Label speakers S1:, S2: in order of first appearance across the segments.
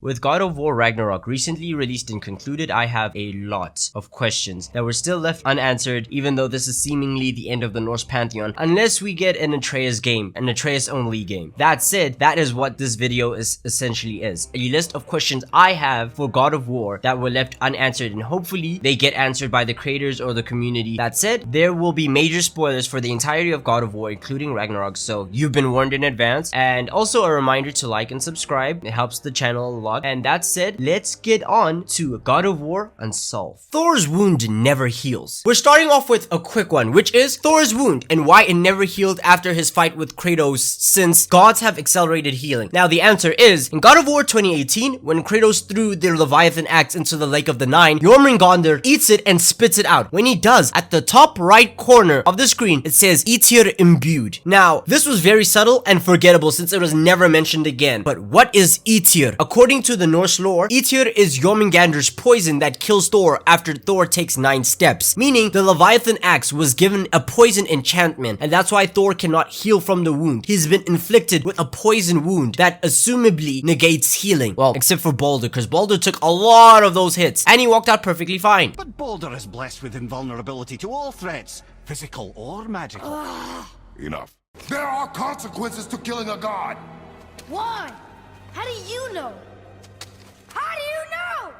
S1: With God of War Ragnarok recently released and concluded, I have a lot of questions that were still left unanswered, even though this is seemingly the end of the Norse pantheon, unless we get an Atreus game, an Atreus only game. That said, that is what this video essentially is. A list of questions I have for God of War that were left unanswered, and hopefully they get answered by the creators or the community. That said, there will be major spoilers for the entirety of God of War, including Ragnarok, so you've been warned in advance. And also a reminder to like and subscribe. It helps the channel a lot. And that said, let's get on to God of War Unsolved. Thor's wound never heals. We're starting off with a quick one, which is Thor's wound and why it never healed after his fight with Kratos, since gods have accelerated healing. Now the answer is, in God of War 2018, when Kratos threw the Leviathan axe into the Lake of the Nine, Jormungandr eats it and spits it out. When he does, at the top right corner of the screen, it says Aether imbued. Now, this was very subtle and forgettable since it was never mentioned again. But what is Aether? According to the Norse lore, Aether is Jormungandr's poison that kills Thor after Thor takes 9 steps, meaning the Leviathan axe was given a poison enchantment, and that's why Thor cannot heal from the wound. He's been inflicted with a poison wound that assumably negates healing. Well, except for Baldur, because Baldur took a lot of those hits, and he walked out perfectly fine.
S2: But Baldur is blessed with invulnerability to all threats, physical or magical.
S3: Enough. There are consequences to killing a god.
S4: Why? How do you know? How do you know?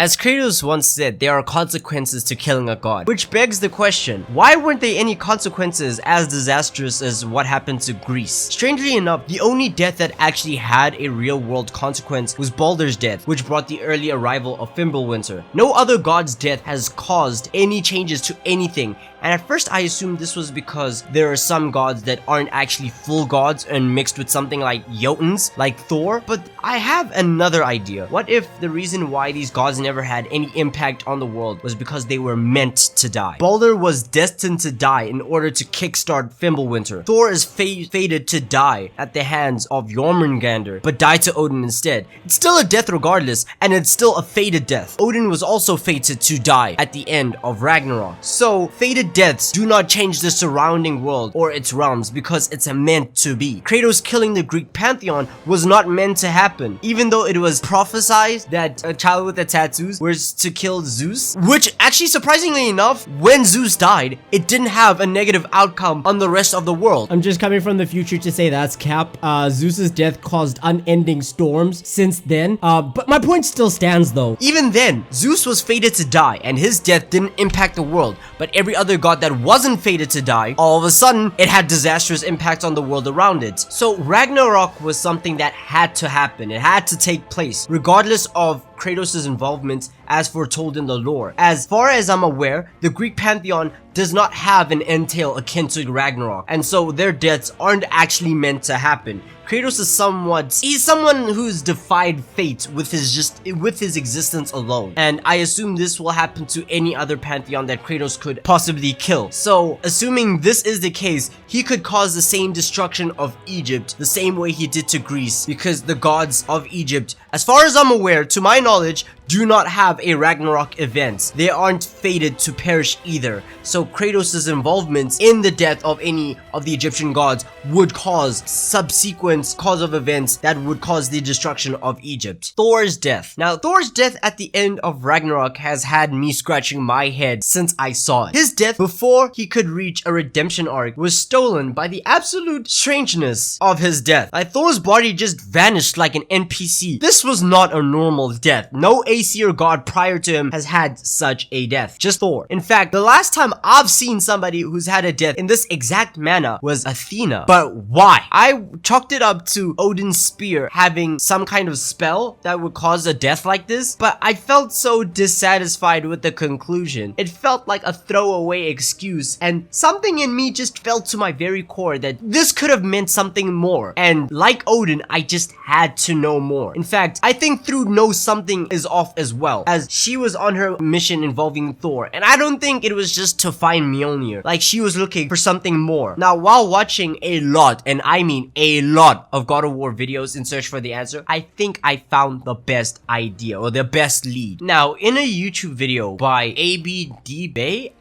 S1: As Kratos once said, there are consequences to killing a god. Which begs the question, why weren't there any consequences as disastrous as what happened to Greece? Strangely enough, the only death that actually had a real world consequence was Baldur's death, which brought the early arrival of Fimbulwinter. No other god's death has caused any changes to anything. And at first I assumed this was because there are some gods that aren't actually full gods and mixed with something like Jotuns, like Thor. But I have another idea. What if the reason why these gods never had any impact on the world was because they were meant to die? Baldur was destined to die in order to kickstart Fimbulwinter. Thor is fated to die at the hands of Jormungandr, but died to Odin instead. It's still a death regardless, and it's still a fated death. Odin was also fated to die at the end of Ragnarok. So, fated deaths do not change the surrounding world or its realms because it's meant to be. Kratos killing the Greek pantheon was not meant to happen, even though it was prophesied that a child with the tattoos was to kill Zeus, which actually surprisingly enough, when Zeus died, it didn't have a negative outcome on the rest of the world.
S5: I'm just coming from the future to say that's cap. Zeus's death caused unending storms since then, but my point still stands though.
S1: Even then, Zeus was fated to die and his death didn't impact the world, but every other god that wasn't fated to die, all of a sudden, it had disastrous impacts on the world around it. So Ragnarok was something that had to happen. It had to take place, regardless of Kratos' involvement as foretold in the lore. As far as I'm aware, the Greek pantheon does not have an entail akin to Ragnarok, and so their deaths aren't actually meant to happen. Kratos is he's someone who's defied fate with his existence alone, and I assume this will happen to any other pantheon that Kratos could possibly kill. So, assuming this is the case, he could cause the same destruction of Egypt the same way he did to Greece, because the gods of Egypt, as far as I'm aware, to my knowledge, do not have a Ragnarok event. They aren't fated to perish either. So Kratos' involvement in the death of any of the Egyptian gods would cause subsequent cause of events that would cause the destruction of Egypt. Thor's death. Now, Thor's death at the end of Ragnarok has had me scratching my head since I saw it. His death before he could reach a redemption arc was stolen by the absolute strangeness of his death. Like, Thor's body just vanished like an NPC. This was not a normal death. No Aesir god prior to him has had such a death. Just Thor. In fact, the last time I've seen somebody who's had a death in this exact manner was Athena. But why? I chalked it up to Odin's spear having some kind of spell that would cause a death like this, but I felt so dissatisfied with the conclusion. It felt like a throwaway excuse, and something in me just felt to my very core that this could have meant something more. And like Odin, I just had to know more. In fact, I think through know something is off off as well, as she was on her mission involving Thor, and I don't think it was just to find Mjolnir. Like, she was looking for something more. Now, while watching a lot, and I mean a lot, of God of War videos in search for the answer, I think I found the best idea, or the best lead. Now, in a YouTube video by Abdbay,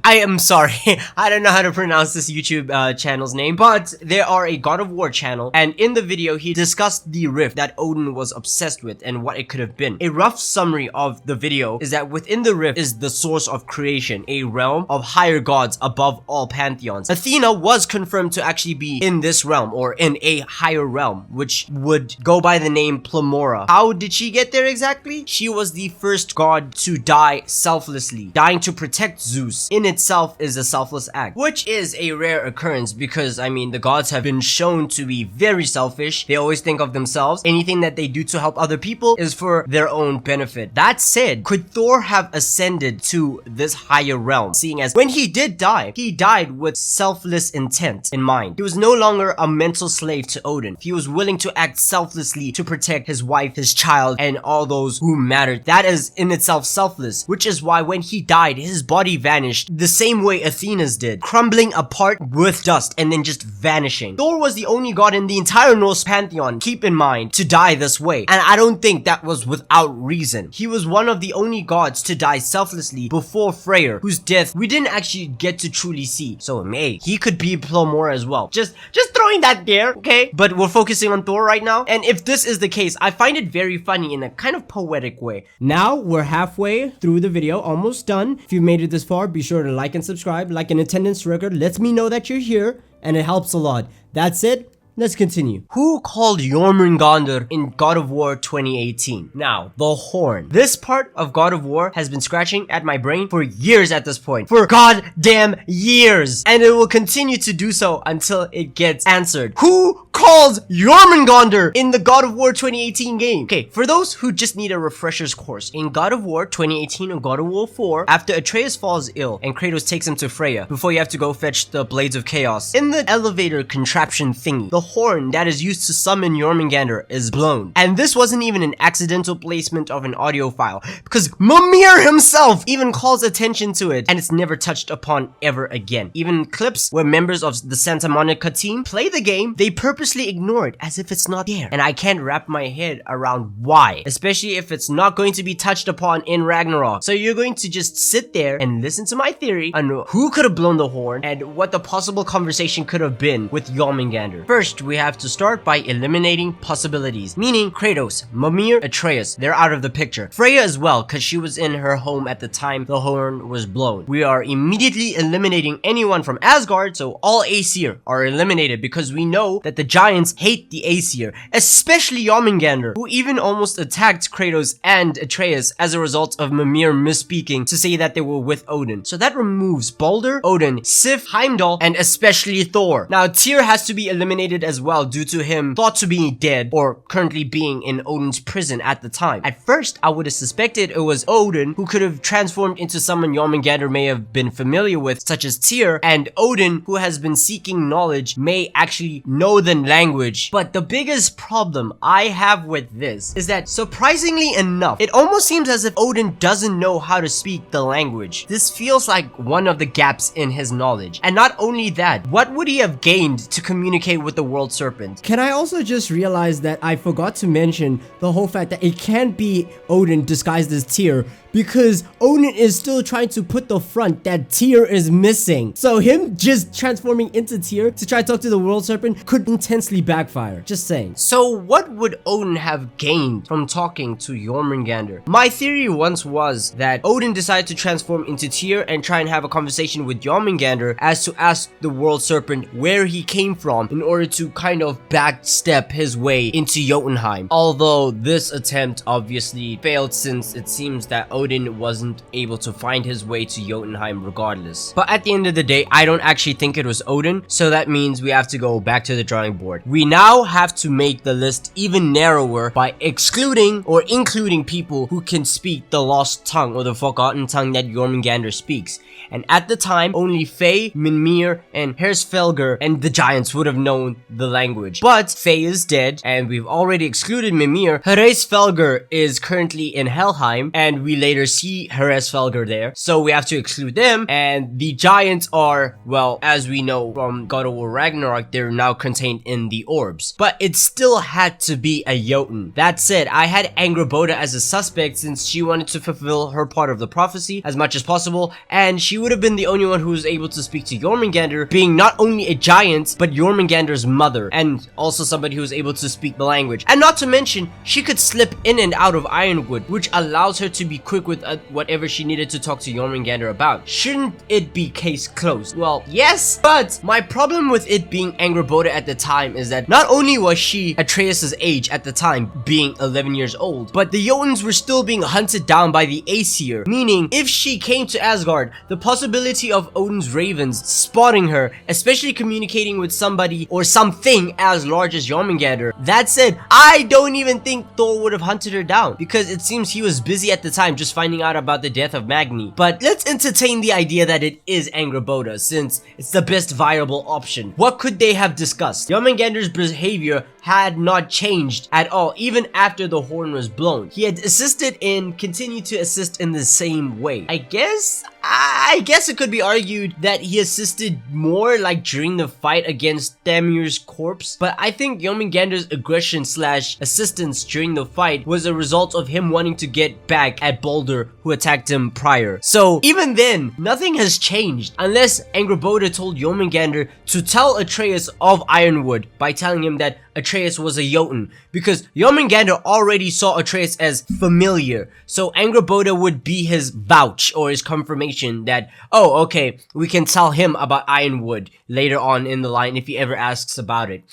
S1: I am sorry, I don't know how to pronounce this YouTube channel's name, but they are a God of War channel, and in the video, he discussed the rift that Odin was obsessed with and what it could have been. A rough summary of the video is that within the rift is the source of creation, a realm of higher gods above all pantheons. Athena was confirmed to actually be in this realm, or in a higher realm, which would go by the name Plamora. How did she get there exactly? She was the first god to die selflessly. Dying to protect Zeus in itself is a selfless act, which is a rare occurrence because, I mean, the gods have been shown to be very selfish. They always think of themselves. Anything that they do to help other people is for their own benefit. That said, could Thor have ascended to this higher realm, seeing as when he did die, he died with selfless intent in mind? He was no longer a mental slave to Odin. He was willing to act selflessly to protect his wife, his child, and all those who mattered. That is in itself selfless, which is why when he died, his body vanished the same way Athena's did, crumbling apart with dust and then just vanishing. Thor was the only god in the entire Norse pantheon, keep in mind, to die this way, and I don't think that was without reason. He was one of the only gods to die selflessly before Freyr, whose death we didn't actually get to truly see. So hey, he could be Plomora as well. Just throwing that there, okay? But we're focusing on Thor right now, and if this is the case, I find it very funny in a kind of poetic way.
S5: Now we're halfway through the video, almost done. If you've made it this far, be sure to like and subscribe. Like an attendance record lets me know that you're here, and it helps a lot. That's it. Let's continue.
S1: Who called Jormungandr in God of War 2018? Now, the horn. This part of God of War has been scratching at my brain for years at this point. For goddamn years. And it will continue to do so until it gets answered. Who called Jormungandr in the God of War 2018 game? Okay, for those who just need a refresher's course, in God of War 2018 or God of War 4, after Atreus falls ill and Kratos takes him to Freya, before you have to go fetch the Blades of Chaos, in the elevator contraption thingy, the horn that is used to summon Jormungandr is blown. And this wasn't even an accidental placement of an audio file, because Mimir himself even calls attention to it, and it's never touched upon ever again. Even clips where members of the Santa Monica team play the game, they purposely ignore it as if it's not there. And I can't wrap my head around why, especially if it's not going to be touched upon in Ragnarok. So you're going to just sit there and listen to my theory on who could have blown the horn and what the possible conversation could have been with Jormungandr. First, we have to start by eliminating possibilities, meaning Kratos, Mimir, Atreus, they're out of the picture. Freya as well, because she was in her home at the time the horn was blown. We are immediately eliminating anyone from Asgard, so all Aesir are eliminated because we know that the giants hate the Aesir, especially Jormungandr, who even almost attacked Kratos and Atreus as a result of Mimir misspeaking to say that they were with Odin. So that removes Baldur, Odin, Sif, Heimdall, and especially Thor. Now Tyr has to be eliminated as well due to him thought to be dead or currently being in Odin's prison at the time. At first, I would have suspected it was Odin who could have transformed into someone Jormungandr may have been familiar with, such as Tyr, and Odin, who has been seeking knowledge, may actually know the language. But the biggest problem I have with this is that, surprisingly enough, it almost seems as if Odin doesn't know how to speak the language. This feels like one of the gaps in his knowledge. And not only that, what would he have gained to communicate with the world serpent?
S5: Can I also just realize that I forgot to mention the whole fact that it can't be Odin disguised as Tyr, because Odin is still trying to put the front that Tyr is missing. So him just transforming into Tyr to try to talk to the world serpent could intensely backfire. Just saying.
S1: So what would Odin have gained from talking to Jormungandr? My theory once was that Odin decided to transform into Tyr and try and have a conversation with Jormungandr as to ask the world serpent where he came from in order to kind of backstep his way into Jotunheim. Although this attempt obviously failed, since it seems that Odin wasn't able to find his way to Jotunheim regardless. But at the end of the day, I don't actually think it was Odin, so that means we have to go back to the drawing board. We now have to make the list even narrower by excluding or including people who can speak the lost tongue or the forgotten tongue that Jormungandr speaks. And at the time, only Faye, Mimir, and Hersfelger and the giants would have known the language. But Faye is dead, and we've already excluded Mimir. Hraesvelgr is currently in Helheim, and we later see Hraesvelgr there, so we have to exclude them. And the giants are, well, as we know from God of War Ragnarok, they're now contained in the orbs. But it still had to be a Jotun. That said, I had Angrboda as a suspect since she wanted to fulfill her part of the prophecy as much as possible, and she would have been the only one who was able to speak to Jormungandr, being not only a giant, but Jormungandr's mother, and also somebody who was able to speak the language. And not to mention, she could slip in and out of Ironwood, which allows her to be quick with whatever she needed to talk to Jormungandr about. Shouldn't it be case closed? Well, yes, but my problem with it being Angrboda at the time is that not only was she Atreus' age at the time, being 11 years old, but the Jotuns were still being hunted down by the Aesir, meaning if she came to Asgard, the possibility of Odin's ravens spotting her, especially communicating with somebody or something as large as Jormungandr. That said, I don't even think Thor would have hunted her down, because it seems he was busy at the time just finding out about the death of Magni. But let's entertain the idea that it is Angrboda, since it's the best viable option. What could they have discussed? Jormungandr's behavior had not changed at all, even after the horn was blown. He had assisted and continued to assist in the same way. I guess it could be argued that he assisted more like during the fight against Damir's corpse, but I think Jormungandr's aggression / assistance during the fight was a result of him wanting to get back at Baldur, who attacked him prior. So even then, nothing has changed, unless Angrboda told Jormungandr to tell Atreus of Ironwood by telling him that Atreus was a Jotun, because Jormungandr already saw Atreus as familiar, so Angrboda would be his vouch or his confirmation that, oh, okay, we can tell him about Ironwood later on in the line if he ever asks about it.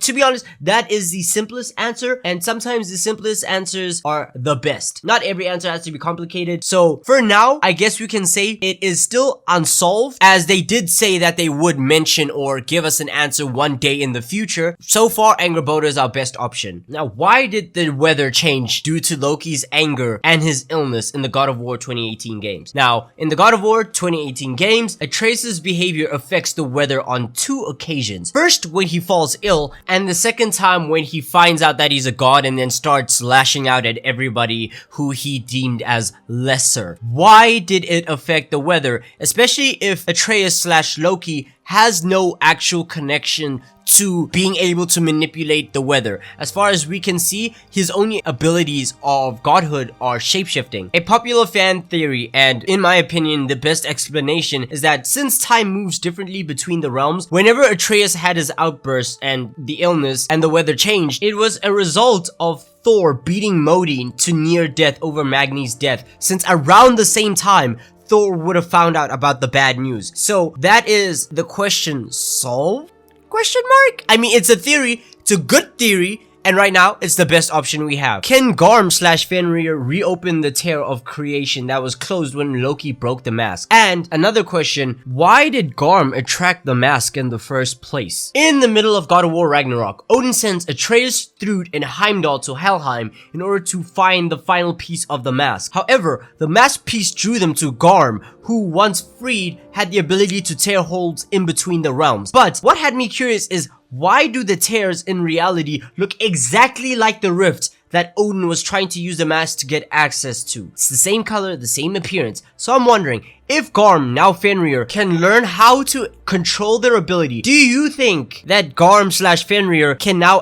S1: To be honest, that is the simplest answer, and sometimes the simplest answers are the best. Not every answer has to be complicated, so for now, I guess we can say it is still unsolved, as they did say that they would mention or give us an answer one day in the future. So far, Angrboda is our best option. Now, why did the weather change due to Loki's anger and his illness in the God of War 2018 games? Now, in the God of War 2018 games, Atreus' behavior affects the weather on 2 occasions. First, when he falls ill, and the second time when he finds out that he's a god and then starts lashing out at everybody who he deemed as lesser. Why did it affect the weather? Especially if Atreus / Loki has no actual connection to being able to manipulate the weather. As far as we can see, his only abilities of godhood are shapeshifting. A popular fan theory, and in my opinion the best explanation, is that since time moves differently between the realms, whenever Atreus had his outburst and the illness and the weather changed, it was a result of Thor beating Modin to near death over Magni's death, since around the same time Thor would have found out about the bad news. So that is the question solved? Question mark? I mean, it's a theory. It's a good theory. And right now, it's the best option we have. Can Garm / Fenrir reopen the tear of creation that was closed when Loki broke the mask? And another question, why did Garm attract the mask in the first place? In the middle of God of War Ragnarok, Odin sends Atreus, Thrud, and Heimdall to Helheim in order to find the final piece of the mask. However, the mask piece drew them to Garm, who once freed had the ability to tear holes in between the realms. But what had me curious is, why do the tears in reality look exactly like the rift that Odin was trying to use the mask to get access to? It's the same color, the same appearance. So I'm wondering, if Garm, now Fenrir, can learn how to control their ability, do you think that Garm / Fenrir can now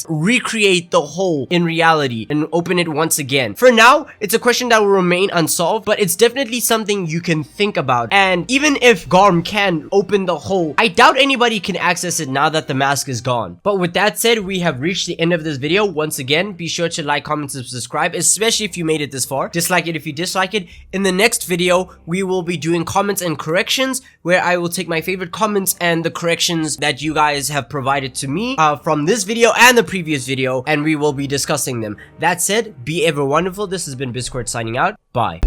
S1: recreate the hole in reality and open it once again? For now, it's a question that will remain unsolved, but it's definitely something you can think about. And even if Garm can open the hole, I doubt anybody can access it now that the mask is gone. But with that said, we have reached the end of this video. Once again, be sure to like, comment, and subscribe, especially if you made it this far. Dislike it if you dislike it. In the next video, we will be doing comments and corrections, where I will take my favorite comments and the corrections that you guys have provided to me from this video and the previous video, and we will be discussing them. That said, be ever wonderful. This has been Biscord signing out. Bye.